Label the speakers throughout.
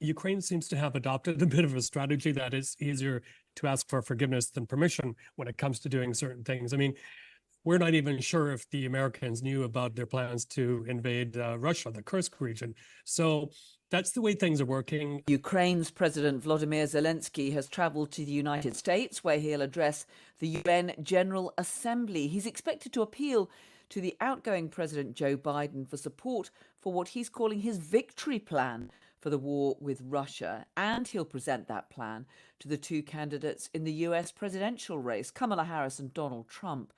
Speaker 1: Ukraine seems to have adopted a bit of a strategy that it's easier to ask for forgiveness than permission when it comes to doing certain things. I mean, we're not even sure if the Americans knew about their plans to invade Russia, the Kursk region. So that's the way things are working.
Speaker 2: Ukraine's President Volodymyr Zelensky has travelled to the United States, where he'll address the UN General Assembly. He's expected to appeal to the outgoing President Joe Biden for support for what he's calling his victory plan for the war with Russia. And he'll present that plan to the two candidates in the US presidential race, Kamala Harris and Donald Trump.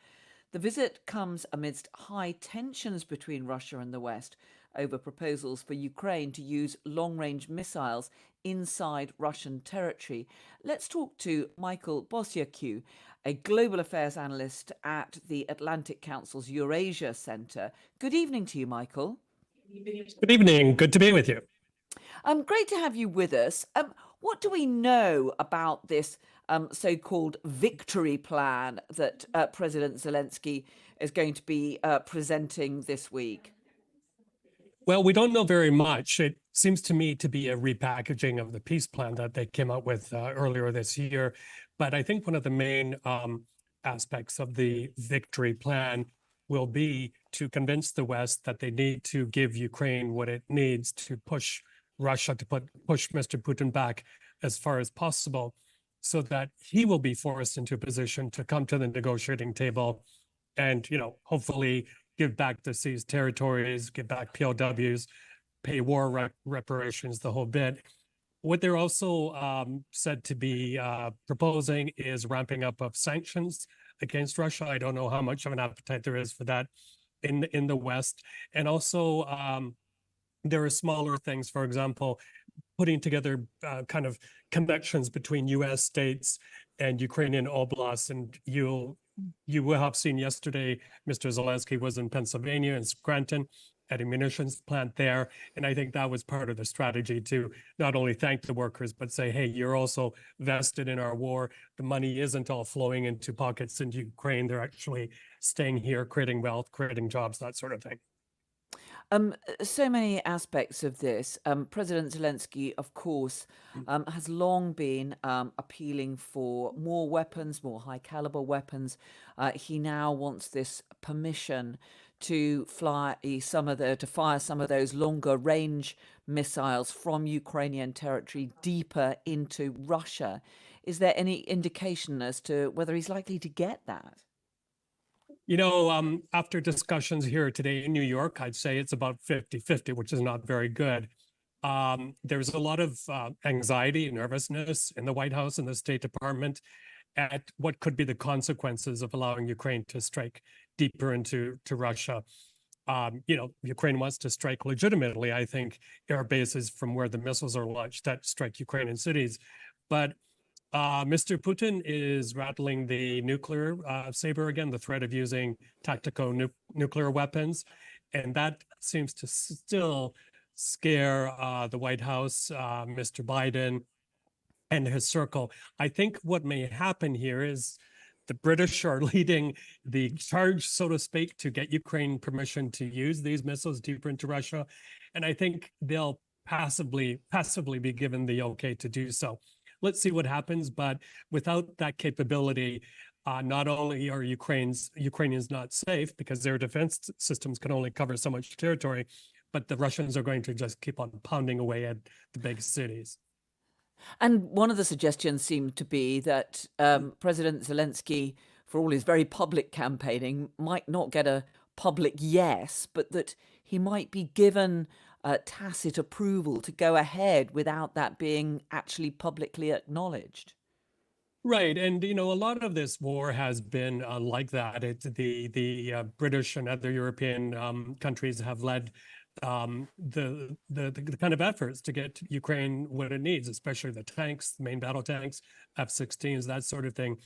Speaker 2: The visit comes amidst high tensions between Russia and the West over proposals for Ukraine to use long-range missiles inside Russian territory. Let's talk to Michael Bociurkiw, a global affairs analyst at the Atlantic Council's Eurasia Centre. Good evening to you, Michael.
Speaker 1: Good evening. Good to be with you.
Speaker 2: Great to have you with us. What do we know about this so-called victory plan that President Zelensky is going to be presenting this week?
Speaker 1: Well, we don't know very much. It seems to me to be a repackaging of the peace plan that they came out with earlier this year. But I think one of the main aspects of the victory plan will be to convince the West that they need to give Ukraine what it needs to push Russia, to push Mr. Putin back as far as possible, so that he will be forced into a position to come to the negotiating table and, hopefully give back the seized territories, give back POWs, pay war reparations, the whole bit. What they're also said to be proposing is ramping up of sanctions against Russia. I don't know how much of an appetite there is for that in the West. And also, there are smaller things, for example, putting together kind of connections between U.S. states and Ukrainian oblasts. And you will have seen yesterday, Mr. Zelensky was in Pennsylvania and Scranton at a munitions plant there. And I think that was part of the strategy to not only thank the workers, but say, hey, you're also vested in our war. The money isn't all flowing into pockets in Ukraine. They're actually staying here, creating wealth, creating jobs, that sort of thing.
Speaker 2: So many aspects of this. President Zelensky, of course, has long been appealing for more weapons, more high caliber weapons. He now wants this permission to fire some of those longer range missiles from Ukrainian territory deeper into Russia. Is there any indication as to whether he's likely to get that?
Speaker 1: After discussions here today in New York, I'd say it's about 50-50, which is not very good. There's a lot of anxiety and nervousness in the White House and the State Department at what could be the consequences of allowing Ukraine to strike deeper into Russia. Ukraine wants to strike legitimately, I think, air bases from where the missiles are launched that strike Ukrainian cities. But Mr. Putin is rattling the nuclear saber again, the threat of using tactical nuclear weapons. And that seems to still scare the White House, Mr. Biden, and his circle. I think what may happen here is the British are leading the charge, so to speak, to get Ukraine permission to use these missiles deeper into Russia. And I think they'll passively be given the okay to do so. Let's see what happens. But without that capability, not only are Ukrainians not safe because their defense systems can only cover so much territory, but the Russians are going to just keep on pounding away at the big cities.
Speaker 2: And one of the suggestions seemed to be that President Zelensky, for all his very public campaigning, might not get a public yes, but that he might be given tacit approval to go ahead without that being actually publicly acknowledged.
Speaker 1: Right. And, a lot of this war has been like that. The British and other European countries have led the kind of efforts to get Ukraine what it needs, especially the tanks, the main battle tanks, F-16s, that sort of thing.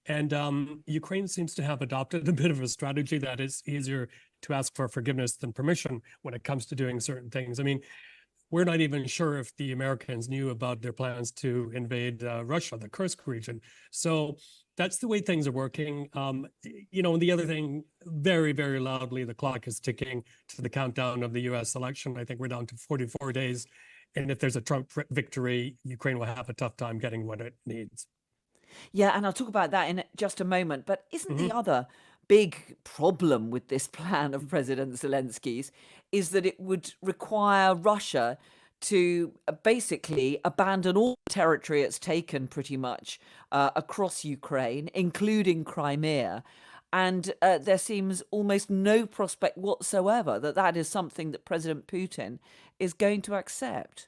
Speaker 1: And Ukraine seems to have adopted a bit of a strategy that is easier to ask for forgiveness than permission when it comes to doing certain things. I mean, we're not even sure if the Americans knew about their plans to invade Russia, the Kursk region. So that's the way things are working. And the other thing, very, very loudly, the clock is ticking to the countdown of the U.S. election. I think we're down to 44 days. And if there's a Trump victory, Ukraine will have a tough time getting what it needs.
Speaker 2: Yeah, and I'll talk about that in just a moment. But isn't the
Speaker 1: Mhm.
Speaker 2: other big problem with this plan of President Zelensky's is that it would require Russia to basically abandon all territory it's taken pretty much across Ukraine, including Crimea. And there seems almost no prospect whatsoever that that is something that President Putin is going to accept.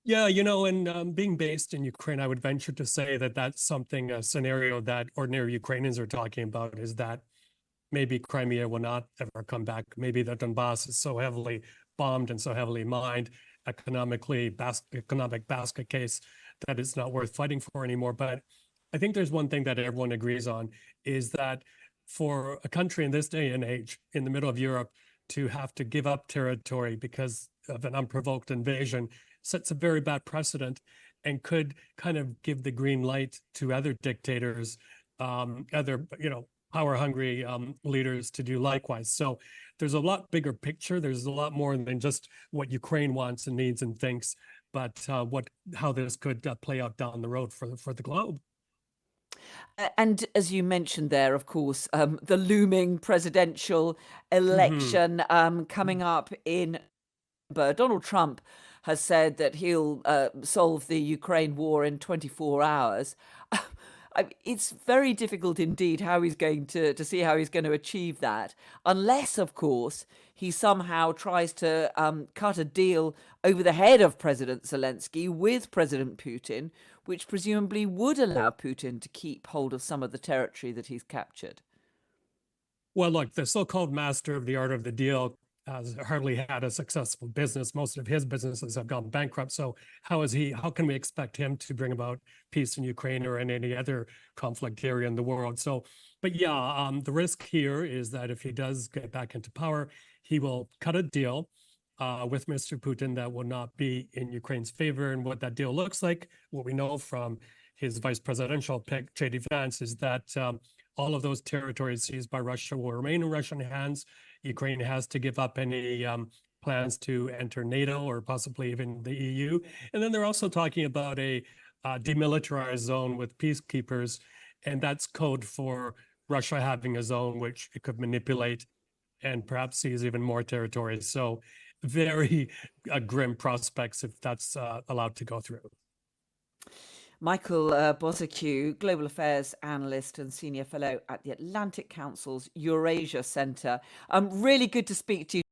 Speaker 1: Yeah, you know, and being based in Ukraine, I would venture to say that that's something, a scenario that ordinary Ukrainians are talking about, is that maybe Crimea will not ever come back. Maybe the Donbass is so heavily bombed and so heavily mined, economic basket case, that it's not worth fighting for anymore. But I think there's one thing that everyone agrees on, is that for a country in this day and age, in the middle of Europe, to have to give up territory because of an unprovoked invasion sets a very bad precedent and could kind of give the green light to other dictators, other, power-hungry leaders to do likewise. So there's a lot bigger picture. There's a lot more than just what Ukraine wants and needs and thinks, but how this could play out down the road for the globe.
Speaker 2: And as you mentioned there, of course, the looming presidential
Speaker 1: Hmm.
Speaker 2: election coming up in November. Donald Trump has said that he'll solve the Ukraine war in 24 hours. It's very difficult indeed how he's going to see how he's going to achieve that, unless, of course, he somehow tries to cut a deal over the head of President Zelensky with President Putin, which presumably would allow Putin to keep hold of some of the territory that he's captured.
Speaker 1: Well, look, the so-called master of the art of the deal has hardly had a successful business. Most of his businesses have gone bankrupt. So how can we expect him to bring about peace in Ukraine or in any other conflict area in the world? So, but yeah, the risk here is that if he does get back into power, he will cut a deal with Mr. Putin that will not be in Ukraine's favor. And what that deal looks like, what we know from his vice presidential pick, J.D. Vance, is that all of those territories seized by Russia will remain in Russian hands. Ukraine has to give up any plans to enter NATO or possibly even the EU. And then they're also talking about a demilitarized zone with peacekeepers, and that's code for Russia having a zone which it could manipulate and perhaps seize even more territory. So very grim prospects if that's allowed to go through.
Speaker 2: Michael Bociurkiw, Global Affairs Analyst and Senior Fellow at the Atlantic Council's Eurasia Centre. Really good to speak to you.